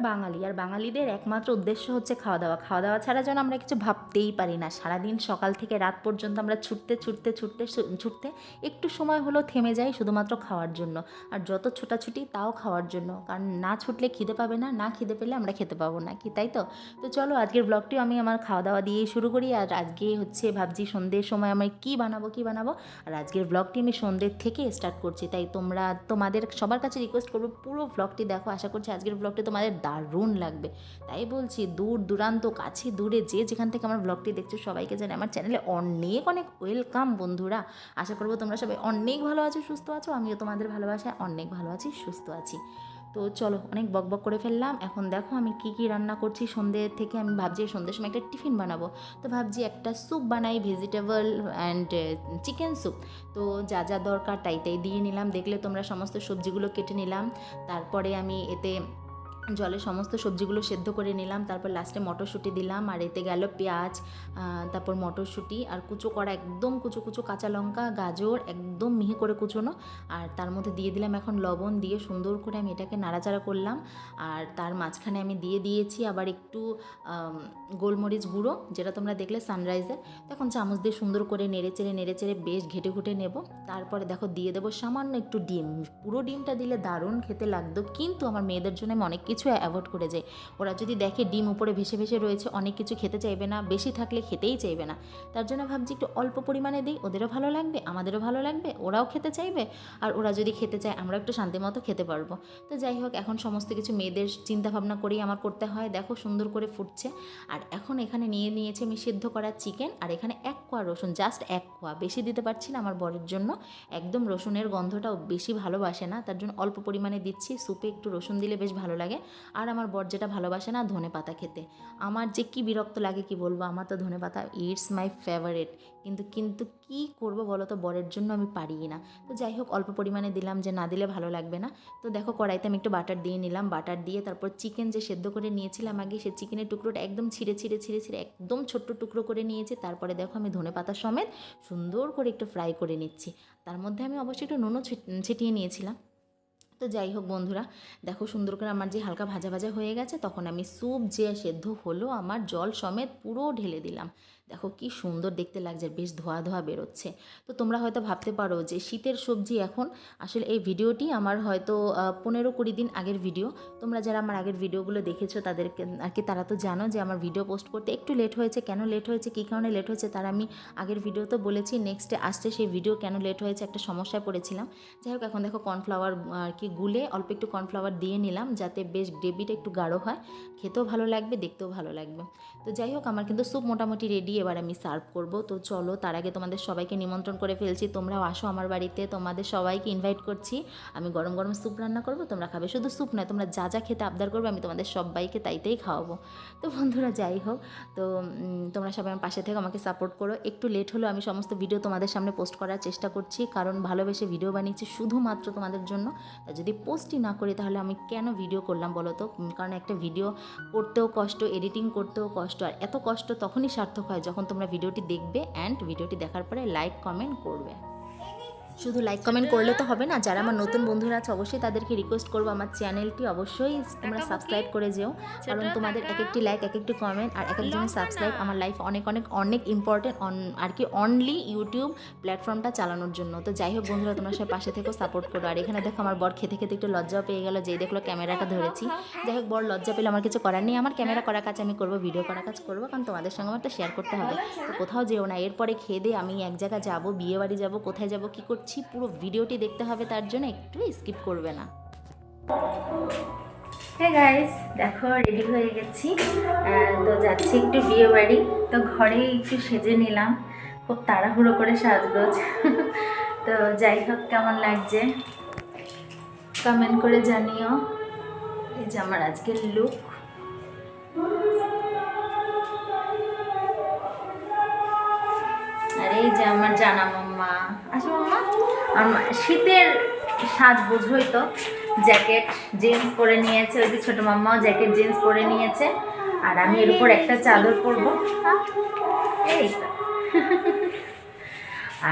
বাঙালি, আর বাঙালিদের একমাত্র উদ্দেশ্য হচ্ছে খাওয়া দাওয়া। খাওয়া দাওয়া ছাড়া যেন আমরা কিছু ভাবতেই পারি না। সারাদিন সকাল থেকে রাত পর্যন্ত আমরা ছুটতে ছুটতে ছুটতে ছুটতে একটু সময় হলেও থেমে যাই শুধুমাত্র খাওয়ার জন্য। আর যত ছোটাছুটি তাও খাওয়ার জন্য, কারণ না ছুটলে খিদে পাবে না, না খিদে পেলে আমরা খেতে পাবো না, কি তাই তো? তো চলো আজকের ব্লগটিও আমি আমার খাওয়া দাওয়া দিয়েই শুরু করি। আর আজকে হচ্ছে ভাবছি সন্ধ্যের সময় আমি কী বানাবো। আর আজকের ব্লগটি আমি সন্ধ্যের থেকে স্টার্ট করছি, তাই তোমাদের সবার কাছে রিকোয়েস্ট করবো পুরো ব্লগটি দেখো। আশা করছি আজকের ব্লগটি তোমাদের দারুণ লাগবে। তাই বলছি দূর দূরান্ত কাছে দূরে যে যেখান থেকে আমার ব্লগটি দেখছো সবাইকে জানাই আমার চ্যানেলে অনেক অনেক ওয়েলকাম বন্ধুরা। আশা করবো তোমরা সবাই অনেক ভালো আছো, সুস্থ আছো। আমিও তোমাদের ভালোবাসায় অনেক ভালো আছি, সুস্থ আছি। তো চলো, অনেক বকবক করে ফেললাম। এখন দেখো আমি কি রান্না করছি। সন্ধ্যে থেকে আমি ভাবছি সন্ধ্যের সময় একটা টিফিন বানাবো। তো ভাবছি একটা স্যুপ বানাই, ভেজিটেবল অ্যান্ড চিকেন স্যুপ। তো যা যা দরকার তাই দিয়ে নিলাম। দেখলে তোমরা সমস্ত সবজিগুলো কেটে নিলাম। তারপরে আমি এতে জলে সমস্ত সবজিগুলো সেদ্ধ করে নিলাম। তারপর লাস্টে মটরশুঁটি দিলাম, আর এতে গেল পেঁয়াজ, তারপর মটরশুঁটি আর কুচো করা একদম কুচো কুচো কাঁচা লঙ্কা, গাজর একদম মিহি করে কুচোনো। আর তার মধ্যে দিয়ে দিলাম এখন লবণ, দিয়ে সুন্দর করে আমি এটাকে নাড়াচাড়া করলাম। আর তার মাঝখানে আমি দিয়েছি আবার একটু গোলমরিচ গুঁড়ো, যেটা তোমরা দেখলে সানরাইজের। তখন চামচ দিয়ে সুন্দর করে নেড়েচেড়ে বেশ ঘেটে ঘুটে নেব। তারপরে দেখো দিয়ে দেবো সামান্য একটু ডিম। পুরো ডিমটা দিলে দারুণ খেতে লাগতো, কিন্তু আমার মেয়েদের জন্য আমি অনেক কিছু অ্যাভয়েড করে যাই। ওরা যদি দেখে ডিম উপরে ভেসে ভেসে রয়েছে, অনেক কিছু খেতে চাইবে না, বেশি থাকলে খেতেই চাইবে না। তার জন্য ভাবছি একটু অল্প পরিমাণে দিই, ওদেরও ভালো লাগবে, আমাদেরও ভালো লাগবে, ওরাও খেতে চাইবে। আর ওরা যদি খেতে চায় আমরা একটু শান্তি মতো খেতে পারবো। তো যাই হোক, এখন সমস্ত কিছু মেয়েদের চিন্তাভাবনা করেই আমার করতে হয়। দেখো সুন্দর করে ফুটছে। আর এখন এখানে নিয়েছি আমি সিদ্ধ করা চিকেন, আর এখানে 1 কোয়া রসুন, জাস্ট 1 কোয়া, বেশি দিতে পারছি না আমার বরের জন্য। একদম রসুনের গন্ধটাও বেশি ভালোবাসে না, তার জন্য অল্প পরিমাণে দিচ্ছি। স্যুপে একটু রসুন দিলে বেশ ভালো লাগে। আর আমার বর যেটা ভালোবাসে না, ধনেপাতা খেতে। আমার যে কি বিরক্ত লাগে কি বলবো, আমার তো ধনেপাতা ইটস মাই ফেভারিট। কিন্তু কি করব বলো তো, বরের জন্য আমি পারিই না। তো যাই হোক, অল্প পরিমাণে দিলাম, যে না দিলে ভালো লাগবে না। তো দেখো কড়াইতে আমি একটু বাটার দিয়ে নিলাম। বাটার দিয়ে তারপর চিকেন যে সেদ্ধ করে নিয়েছিলাম আগে, সেই চিকেনের টুকরোটা একদম ছিঁড়ে একদম ছোট্ট টুকরো করে নিয়েছি। তারপরে দেখো আমি ধনেপাতা সমেত সুন্দর করে একটু ফ্রাই করে নিচ্ছি। তার মধ্যে আমি অবশ্যই একটু নুনও ছিটিয়ে নিয়েছিলাম। তো যাই হোক বন্ধুরা, দেখো সুন্দর করে আমার যে হালকা ভাজা ভাজা হয়ে গেছে, তখন আমি স্যুপ যে সেদ্ধ হলো আমার জল সমেত পুরো ঢেলে দিলাম। দেখো কি সুন্দর দেখতে লাগছে, বেশ ধোয়া ধোয়া বেরোচ্ছে। তো তোমরা হয়তো ভাবতে পারো যে শীতের সবজি এখন, আসলে এই ভিডিওটি আমার হয়তো 15-20 দিন আগের ভিডিও। তোমরা যারা আমার আগের ভিডিওগুলো দেখেছো তাদেরকে আর কি, তারা তো জানো যে আমার ভিডিও পোস্ট করতে একটু লেট হয়েছে। কেন লেট হয়েছে, কী কারণে লেট হয়েছে তার আমি আগের ভিডিওতে বলেছি। নেক্সটে আসছে সেই ভিডিও কেন লেট হয়েছে, একটা সমস্যায় পড়েছিলাম। যাই হোক, এখন দেখো কর্নফ্লাওয়ার আর কি গুলে অল্প একটু কর্নফ্লাওয়ার দিয়ে নিলাম, যাতে বেশ গ্রেভিটা একটু গাঢ় হয়, খেতেও ভালো লাগবে, দেখতেও ভালো লাগবে। তো যাই হোক, আমার কিন্তু স্যুপ মোটামুটি রেডি, এবার আমি সার্ভ করব। তো চলো, তার আগে তোমাদের সবাইকে নিমন্ত্রণ করে ফেলছি, তোমরাও আসো আমার বাড়িতে, তোমাদের সবাইকে ইনভাইট করছি। আমি গরম গরম স্যুপ রান্না করবো, তোমরা খাবে। শুধু স্যুপ নয়, তোমরা যা যা খেতে আবদার করবে আমি তোমাদের সবাইকে তাইতেই খাওয়াবো। তো বন্ধুরা যাই হোক, তো তোমরা সবাই আমার পাশে থেকে আমাকে সাপোর্ট করো। একটু লেট হলেও আমি সমস্ত ভিডিও তোমাদের সামনে পোস্ট করার চেষ্টা করছি, কারণ ভালোবেসে ভিডিও বানিয়েছি শুধুমাত্র তোমাদের জন্য। যদি পোস্টই না করি তাহলে আমি কেন ভিডিও করলাম বলো তো? কারণ একটা ভিডিও করতেও কষ্ট, এডিটিং করতেও কষ্ট, আর এত কষ্ট তখনই সার্থক হয় যখন তোমরা ভিডিওটি দেখবে অ্যান্ড ভিডিওটি দেখার পরে লাইক কমেন্ট করবে। শুধু লাইক কমেন্ট করলে তো হবে না, যারা আমার নতুন বন্ধুরা আছে অবশ্যই তাদেরকে রিকোয়েস্ট করবো আমার চ্যানেলটি অবশ্যই তোমরা সাবস্ক্রাইব করে যেও, কারণ তোমাদের এক একটি লাইক, এক একটি কমেন্ট আর এক একজনের সাবস্ক্রাইব আমার লাইফ অনেক অনেক অনেক ইম্পর্টেন্ট আর কি, অনলি ইউটিউব প্ল্যাটফর্মটা চালানোর জন্য। তো যাই হোক বন্ধুরা, তোমরা সব পাশে থেকেও সাপোর্ট করো। আর এখানে দেখো আমার বর খেতে খেতে একটু লজ্জাও পেয়ে গেল, যেই দেখলো ক্যামেরাটা ধরেছি। যাই হোক, বর লজ্জা পেলে আমার কিছু করার নেই, আমার ক্যামেরা করা কাজ আমি করবো, ভিডিও করা কাজ করবো, কারণ তোমাদের সঙ্গে আমার তো শেয়ার করতে হবে। তো কোথাও যেও না, এরপরে খেয়ে দিয়ে আমি এক জায়গায় যাবো, বিয়ে বাড়ি যাবো, কোথায় যাবো, কী করছি পুরো ভিডিওটি দেখতে হবে, তার জন্য একটু স্কিপ করবে না। হ্যাঁ গাইস, দেখো রেডি হয়ে গেছি, তো যাচ্ছি একটু বিয়ে বাড়ি। তো ঘরে একটু সেজে নিলাম, খুব তাড়াহুড়ো করে সাজগোজ। তো যাই হোক, কেমন লাগছে কমেন্ট করে জানিও। এই যে আমার আজকের লুক। আর এই যে আমার জানা মাম্মা। আসো মাম্মা, আমার শীতের সাজ বোঝোই তো, জ্যাকেট জিন্স পরে নিয়েছে, ওই যে ছোটো মাম্মাও জ্যাকেট জিন্স পরে নিয়েছে, আর আমি এর উপর একটা চাদর পরবো। এই তো।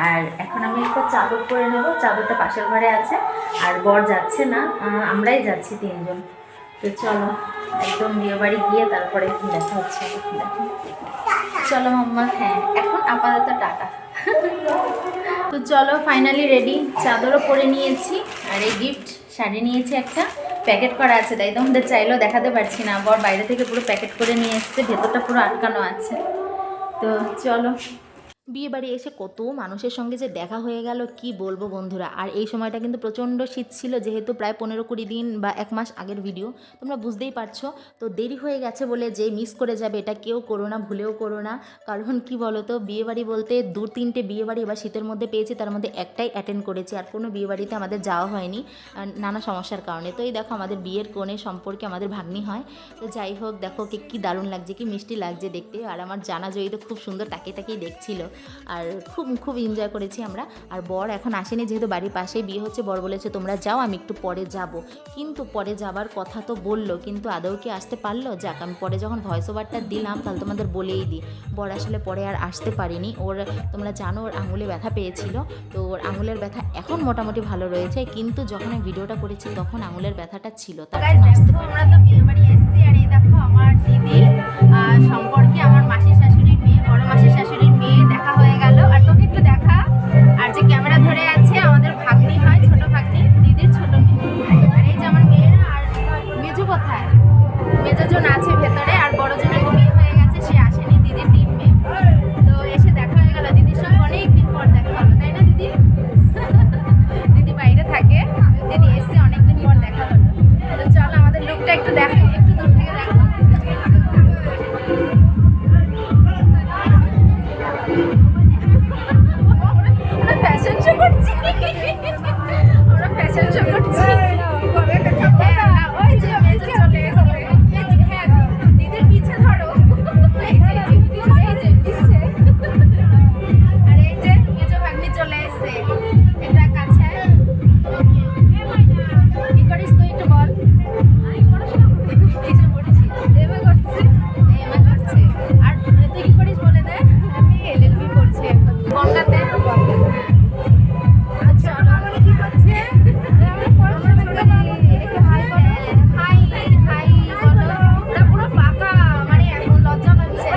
আর এখন আমি একটা চাদর পরে নেবো, চাদরটা পাশের ঘরে আছে। আর বর যাচ্ছে না, আমরাই যাচ্ছি 3 জন। তো চলো একদম বিয়ে বাড়ি গিয়ে তারপরে দেখা হচ্ছে। চলো মাম্মা, হ্যাঁ এখন আপাতত টাটা। তো চলো ফাইনালি রেডি, চাদরও পরে নিয়েছি আর এই গিফট শাড়ি নিয়েছি, একটা প্যাকেট করা আছে, তাই তোমাদের চাইলেও দেখাতে পারছি না। বর বাইরে থেকে পুরো প্যাকেট করে নিয়ে এসছে, ভেতরটা পুরো আটকানো আছে। তো চলো, বিয়ে বাড়ি এসে কত মানুষের সঙ্গে যে দেখা হয়ে গেল কি বলবো বন্ধুরা। আর এই সময়টা কিন্তু প্রচণ্ড শীত ছিল, যেহেতু প্রায় 15-20 দিন বা 1 মাস আগের ভিডিও, তোমরা বুঝতেই পারছো। তো দেরি হয়ে গেছে বলে যে মিস করে যাবে এটা কেউ করো না, ভুলেও করো না। কারণ কি বলো তো, বিয়ে বাড়ি বলতে 2-3টে বিয়ে বাড়ি এবার শীতের মধ্যে পেয়েছি, তার মধ্যে একটাই অ্যাটেন্ড করেছি, আর কোনো বিয়ে বাড়িতে আমাদের যাওয়া হয়নি নানা সমস্যার কারণে। তো এই দেখো আমাদের বিয়ের কোণে সম্পর্কে আমাদের ভাগ্নি হয়। তো যাই হোক, দেখো কি দারুণ লাগছে, কি মিষ্টি লাগছে দেখতে। আর আমার জানা জয়ী তো খুব সুন্দর তাকিয়ে দেখছিল, আর খুব এনজয় করেছি আমরা। আর বর এখন আসেনি, যেহেতু বাড়ির পাশেই বিয়ে হচ্ছে। বর বলেছে তোমরা যাও, আমি একটু পরে যাব। কিন্তু পরে যাবার কথা তো বললো, কিন্তু আদৌ কি আসতে পারলো? যাক, আমি পরে যখন ভয়েস ওভারটা দিলাম তাহলে তোমাদের বলেই দিই, বর আসলে পরে আর আসতে পারিনি। ওর তোমরা জানো ওর আঙুলে ব্যথা পেয়েছিল, তো ওর আঙুলের ব্যথা এখন মোটামুটি ভালো রয়েছে, কিন্তু যখন আমি ভিডিওটা করেছি তখন আঙুলের ব্যথাটা ছিল, তার জন্য আসতে পারি। আমরা তো বিয়ে বাড়ি এসেছি, আর এই দেখো আমার দিদি সম্পর্কে আমার মাসির শাশুড়ির মেয়ে, বড় মাসির শাশুড়ির মেয়ে দেখা হয়ে গেল। আর তোকে একটু দেখা, আর যে ক্যামেরা ধরে আছে আমাদের ভাগ্নি হয়, ছোট ভাগ্নি, দিদির ছোট মেয়ে। আর এই যে আমার মেয়েরা। আর মেজো কোথায়? মেজোজন আছে ভেতরে, আর বড়জনের বিয়ে হয়ে গেছে, সে আসেনি, দিদির 3 মেয়ে। তো এসে দেখা হয়ে গেল, দিদির সঙ্গে অনেকদিন পর দেখা হলো, তাই না দিদি? দিদি বাইরে থাকে, দিদি এসে অনেকদিন পর দেখা হলো। তো চলো আমাদের লুকটা একটু দেখো, একটু দূর থেকে দেখো। ফ্যাশন শো করছি, আমরা ফ্যাশন শো করছি। ওই যে মেজো চলে এসেছে, হ্যাঁ দিদির পিছে ধরো, এই যে পিছে। আর এই যে মেজো ভাগ্নি চলে এসেছে, এটা কাছে। কি করিস তুই একটু বল? আমি পড়াশোনা কিছু পড়ছি, এমএ করছি। আর তুই কি করিস বলে দে? আমি এলএলবি পড়ছি এখন বনগাঁতে। আচ্ছা আমাকে কি করছে? আমি পড়াশোনা করি, একটু হাই বলো। হাই হাই বলো। ওরা পুরো পাকা, মানে এখন লজ্জা পাচ্ছে।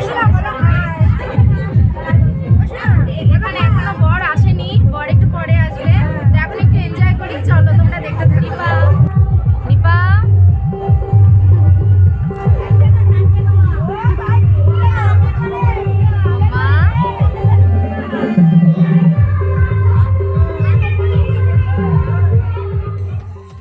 এখানে এখনো বর আসেনি, বর একটু পরে আসবে, তো এখন একটু এনজয় করি। চলো তোমরা দেখতে থাকো। নিপা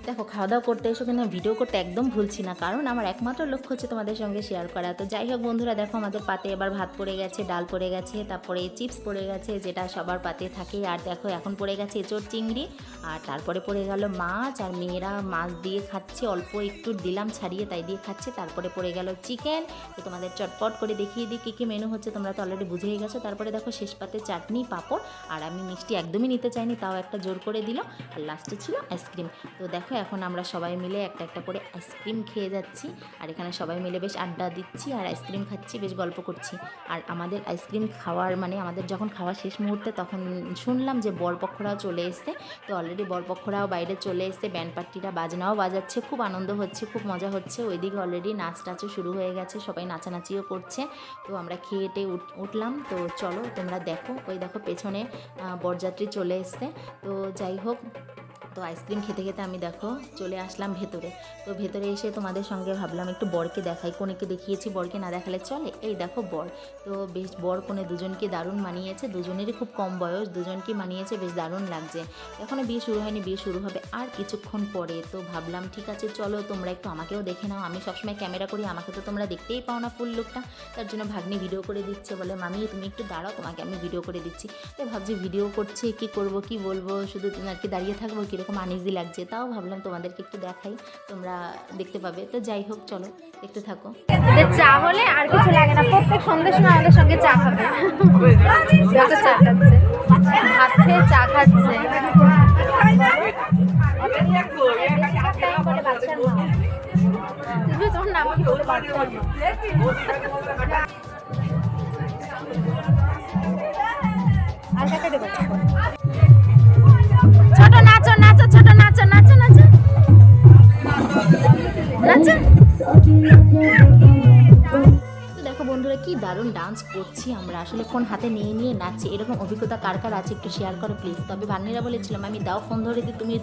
দেখো, খাওয়া দাওয়া করতে এসো কিন্তু ভিডিও করতে একদম ভুলছি না, কারণ আমার একমাত্র লক্ষ্য হচ্ছে তোমাদের সঙ্গে শেয়ার করা। তো যাই হোক বন্ধুরা, দেখো আমাদের পাতে এবার ভাত পড়ে গেছে, ডাল পড়ে গেছে, তারপরে চিপস পড়ে গেছে, যেটা সবার পাতে থাকে। আর দেখো এখন পড়ে গেছে এঁচোড় চিংড়ি, আর তারপরে পড়ে গেল মাছ। আর মেয়েরা মাছ দিয়ে খাচ্ছে, অল্প একটু দিলাম ছাড়িয়ে, তাই দিয়ে খাচ্ছে। তারপরে পড়ে গেল চিকেন। তো তোমাদের চটপট করে দেখিয়ে দিই কী মেনু হচ্ছে, তোমরা তো অলরেডি বুঝেই গেছো। তারপরে দেখো শেষ পাতে চাটনি, পাঁপড়, আর আমি মিষ্টি একদমই নিতে চাইনি, তাও একটা জোর করে দিল। আর লাস্টে ছিল আইসক্রিম। তো দেখো এখন আমরা সবাই মিলে একটা করে আইসক্রিম খেয়ে যাচ্ছি, আর এখানে সবাই মিলে বেশ আড্ডা দিচ্ছি আর আইসক্রিম খাচ্ছি, বেশ গল্প করছি। আর আমাদের আইসক্রিম খাওয়ার মানে আমাদের যখন খাওয়া শেষ মুহূর্তে, তখন শুনলাম যে বরপক্ষরাও চলে এসছে। তো অলরেডি বরপক্ষরাও বাইরে চলে এসছে, ব্যান্ড পার্টিরা বাজনাও বাজাচ্ছে, খুব আনন্দ হচ্ছে, খুব মজা হচ্ছে। ওইদিকে অলরেডি নাচ টাচও শুরু হয়ে গেছে, সবাই নাচানাচিও করছে। তো আমরা খেয়ে উঠলাম। তো চলো তোমরা দেখো, ওই দেখো পেছনে বরযাত্রী চলে এসছে। তো যাই হোক, তো আইসক্রিম খেতে খেতে আমি দেখো চলে আসলাম ভেতরে। তো ভেতরে এসে তোমাদের সঙ্গে ভাবলাম একটু বরকে দেখাই, কোনেকে দেখিয়েছি, বরকে না দেখালে চলে। এই দেখো বর, তো বেশ বর কোনে দুজনকে দারুণ মানিয়েছে, দুজনেরই খুব কম বয়স, দুজনকে মানিয়েছে, বেশ দারুণ লাগছে। এখনও বিয়ে শুরু হয়নি, বিয়ে শুরু হবে আর কিছুক্ষণ পরে। তো ভাবলাম ঠিক আছে চলো তোমরা একটু আমাকেও দেখে নাও, আমি সবসময় ক্যামেরা করি, আমাকে তো তোমরা দেখতেই পাও না ফুল লুকটা। তার জন্য ভাগ্নি ভিডিও করে দিচ্ছে, বলে মামি তুমি একটু দাঁড়াও, তোমাকে আমি ভিডিও করে দিচ্ছি। তো ভাবছি ভিডিও করছে, কি করব কি বলবো, শুধু আর কি দাঁড়িয়ে থাকবো, কীরকম আনইজি লাগছে। তাও ভাবলাম তোমাদেরকে একটু দেখাই, তোমরা দেখতে পাবে। তো যাই হোক চলো দেখতে থাকো। চা হলে আর কিছু লাগে না, প্রত্যেক সন্ধ্যের সময় আমাদের সঙ্গে চা খাবে। চা খাচ্ছে, ভাত খেয়ে চা খাচ্ছে। তোমার নাম কি বলতে পারতাম না। ছোট নাচো নাচো, ছোট নাচো নাচো নাচো। নাচো। তো দেখো বন্ধুরা কি দারুণ ডান্স করছি আমরা, আসলে ফোন হাতে নিয়ে নিয়ে নাচছি। এরকম অভিজ্ঞতা কার কার আছে একটু শেয়ার করো প্লিজ। তবে ভান্নিরা বলেছিলাম আমি দাও ফোন ধরে দিই, তুমি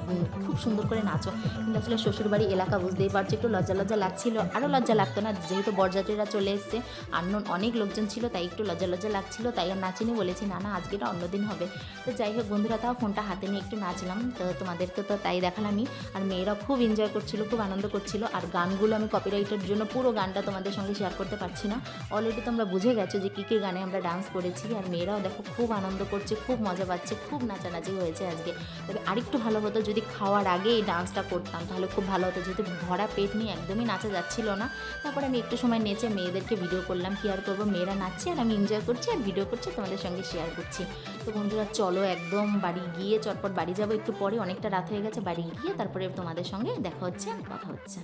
খুব সুন্দর করে নাচো। কিন্তু আসলে শ্বশুরবাড়ি এলাকা বুঝতেই পারছো, একটু লজ্জা লজ্জা লাগছিল। আরও লজ্জা লাগতো না, যেহেতু বরযাত্রীরা চলে এসছে, আননোন অনেক লোকজন ছিল, তাই একটু লজ্জা লজ্জা লাগছিল, তাই আর নাচিনি। বলেছি না না আজকে এটা অন্যদিন হবে। তো যাই হোক বন্ধুরা, তাও ফোনটা হাতে নিয়ে একটু নাচলাম, তো তোমাদেরকে তো তাই দেখালামই। আর মেয়েরা খুব এনজয় করছিল, খুব আনন্দ করছিল। আর গানগুলো আমি কপিরাইটের জন্য পুরো গানটা তোমাদের সঙ্গে শেয়ার করতে পারছি না। অলরেডি তোমরা বুঝে গেছো যে কী কী গানে আমরা ডান্স করেছি। আর মেয়েরাও দেখো খুব আনন্দ করছে, খুব মজা পাচ্ছে, খুব নাচানাচি হয়েছে আজকে। তবে আরেকটু ভালো হতো যদি খাওয়ার আগে এই ডান্সটা করতাম, তাহলে খুব ভালো হতো, যেহেতু ভরা পেট নিয়ে একদমই নাচা যাচ্ছিল না। তারপরে আমি একটু সময় নেচে মেয়েদেরকে ভিডিও করলাম, কি আর করবো, মেয়েরা নাচছে আর আমি এনজয় করছি আর ভিডিও করছি, তোমাদের সঙ্গে শেয়ার করছি। তো বন্ধুরা চলো একদম বাড়ি গিয়ে চটপট বাড়ি যাবো একটু পরে, অনেকটা রাত হয়ে গেছে। বাড়ি গিয়ে তারপরে তোমাদের সঙ্গে দেখা হচ্ছে, কথা হচ্ছে।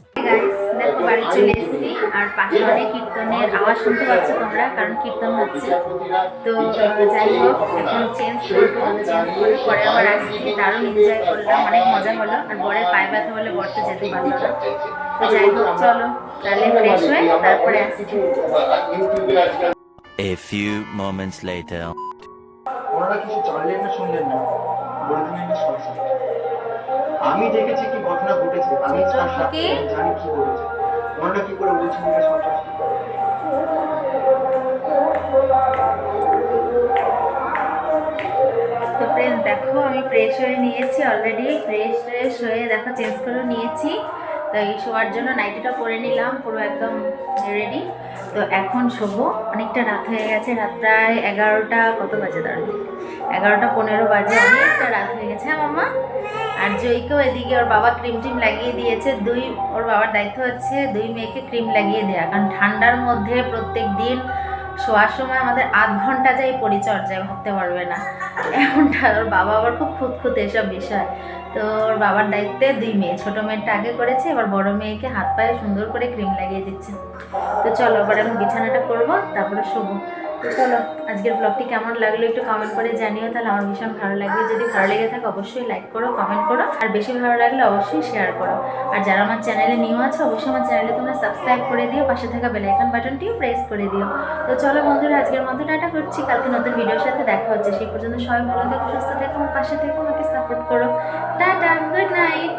দেখো বাড়ি চলে এসেছি, আর পাশে অনেক কীর্তনের আওয়াজ শুনতে পাচ্ছ তোমরা, কারণ কীর্তন হচ্ছে। তো যাই হোক এখন চেঞ্জ করবো, চেঞ্জ করে পরে আবার আসছি। দারুণ এনজয় করলাম, অনেক মজা হলো। আর বরের পায়ে ব্যথা বলে বর তো যেতে পারলো না। তো যাই হোক চলো তাহলে ফ্রেশ হয়ে তারপরে আসছি। A few moments later. ওনারা কিছু জানলেন না, শুনলেন না, বলে দিলেন না শর্ট সার্কিট। আমি দেখেছি কি ঘটনা ঘটেছে, আমি শর্ট সার্কিট জানি কি ঘটেছে। ওনারা কি করে বলছেন এটা শর্ট সার্কিট? তো ফ্রেন্ডস দেখো আমি ফ্রেশ হয়ে নিয়েছি অলরেডি, ফ্রেশ হয়ে দেখো চেঞ্জ করে নিয়েছি। তো এই শোয়ার জন্য নাইটিটা পরে নিলাম, পুরো একদম রেডি। তো এখন শোবো, অনেকটা রাত হয়ে গেছে, রাত প্রায় 11টা কত বাজে দাঁড়াবে, 11টা 15 বাজে, অনেকটা রাত হয়ে গেছে। হ্যাঁ মাম্মা। আর জয়কেও এদিকে ওর বাবা ক্রিম টিম লাগিয়ে দিয়েছে, ওর বাবার দায়িত্ব হচ্ছে 2 মেয়েকে ক্রিম লাগিয়ে দেওয়া, কারণ ঠান্ডার মধ্যে প্রত্যেক দিন শোয়ার সময় আমাদের আধ ঘন্টা যাই পরিচর্যায়, ভাবতে পারবে না এমনটা। ওর বাবা আবার খুব খুঁতখুঁতে এসব বিষয়। তো ওর বাবার দায়িত্বে 2 মেয়ে, ছোটো মেয়েরটা আগে করেছে, এবার বড় মেয়েকে হাত পায়ে সুন্দর করে ক্রিম লাগিয়ে দিচ্ছে। তো চলো এবার আমি বিছানাটা করবো, তারপরে শোবো। তো চলো আজকের ব্লগটি কেমন লাগলো একটু কমেন্ট করে জানিও, তাহলে আমার ভীষণ ভালো লাগবে। যদি ভালো লেগে থাকে অবশ্যই লাইক করো, কমেন্ট করো, আর বেশি ভালো লাগলে অবশ্যই শেয়ার করো। আর যারা আমার চ্যানেলে নিউ আছে অবশ্যই আমার চ্যানেলে তোমরা সাবস্ক্রাইব করে দিও, পাশে থাকা বেল আইকন বাটনটিও প্রেস করে দিও। তো চলো বন্ধুরা আজকের মতো টাটা করছি, কালকে নতুন ভিডিওর সাথে দেখা হচ্ছে। সেই পর্যন্ত সবাই ভালো থেকো, সুস্থ থেকো, আমার পাশে থেকো, আমাকে সাপোর্ট করো। Tata, good night.